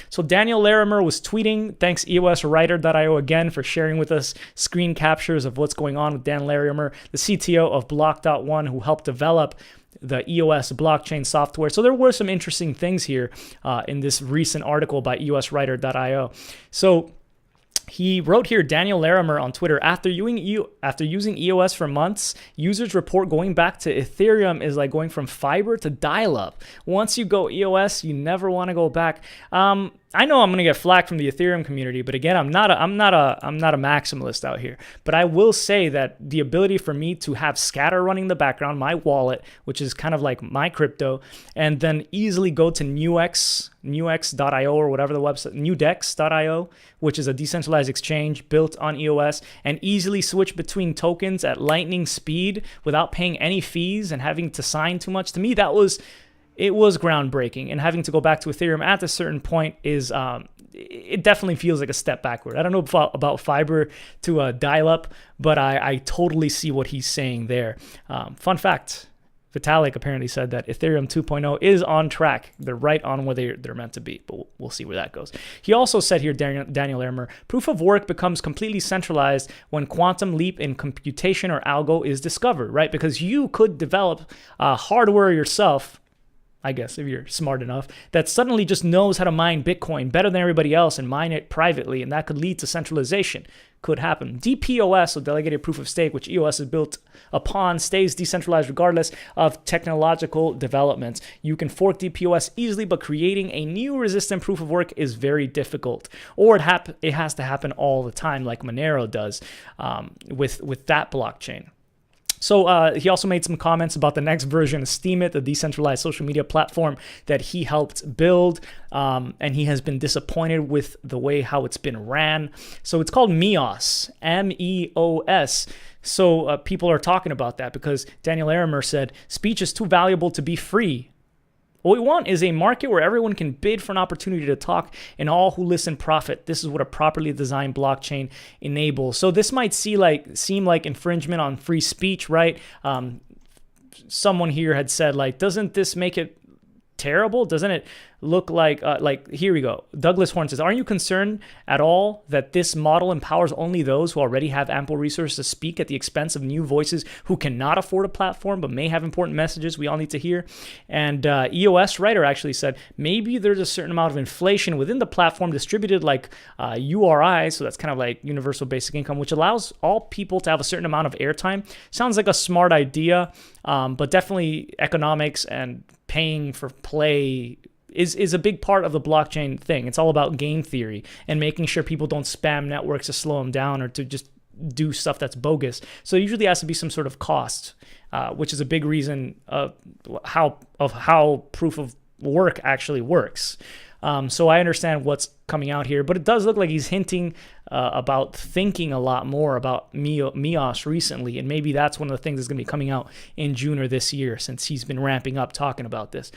So Daniel Larimer was tweeting, thanks EOSwriter.io again for sharing with us screen captures of what's going on with Dan Larimer, the CTO of Block.one, who helped develop the EOS blockchain software. So there were some interesting things here in this recent article by EOSwriter.io. So he wrote here, Daniel Larimer on Twitter, after using EOS for months, users report going back to Ethereum is like going from fiber to dial-up. Once you go EOS, you never want to go back. I know I'm going to get flack from the Ethereum community, but again, I'm not a maximalist out here. But I will say that the ability for me to have scatter running in the background, my wallet, which is kind of like my crypto, and then easily go to Newx.io or whatever the website, Newdex.io, which is a decentralized exchange built on EOS, and easily switch between tokens at lightning speed without paying any fees and having to sign too much. To me, it was groundbreaking, and having to go back to Ethereum at a certain point is, it definitely feels like a step backward. I don't know about fiber to dial up, but I totally see what he's saying there. Fun fact, Vitalik apparently said that Ethereum 2.0 is on track. They're right on where they're meant to be, but we'll see where that goes. He also said here, Daniel Larimer, proof of work becomes completely centralized when quantum leap in computation or algo is discovered, right? Because you could develop hardware yourself, I guess, if you're smart enough, that suddenly just knows how to mine Bitcoin better than everybody else and mine it privately, and that could lead to centralization. Could happen. DPoS, so delegated proof of stake, which EOS is built upon, stays decentralized regardless of technological developments. You can fork DPoS easily, but creating a new resistant proof of work is very difficult. Or it has to happen all the time, like Monero does with that blockchain. So he also made some comments about the next version of Steemit, the decentralized social media platform that he helped build, and he has been disappointed with the way how it's been ran. So it's called MEOS, M-E-O-S. So people are talking about that because Daniel Larimer said, speech is too valuable to be free. What we want is a market where everyone can bid for an opportunity to talk and all who listen profit. This is what a properly designed blockchain enables. So this might seem like infringement on free speech, right? Someone here had said, like, doesn't this make it terrible? Doesn't it look like here we go. Douglas Horn says, aren't you concerned at all that this model empowers only those who already have ample resources to speak at the expense of new voices who cannot afford a platform but may have important messages we all need to hear? And EOSwriter actually said, maybe there's a certain amount of inflation within the platform distributed like URI, so that's kind of like universal basic income, which allows all people to have a certain amount of airtime. Sounds like a smart idea, but definitely economics and paying for play is a big part of the blockchain thing. It's all about game theory and making sure people don't spam networks to slow them down or to just do stuff that's bogus. So it usually has to be some sort of cost, which is a big reason of how proof of work actually works. So I understand what's coming out here, but it does look like he's hinting about thinking a lot more about MEOS recently, and maybe that's one of the things that's going to be coming out in June or this year, since he's been ramping up talking about this.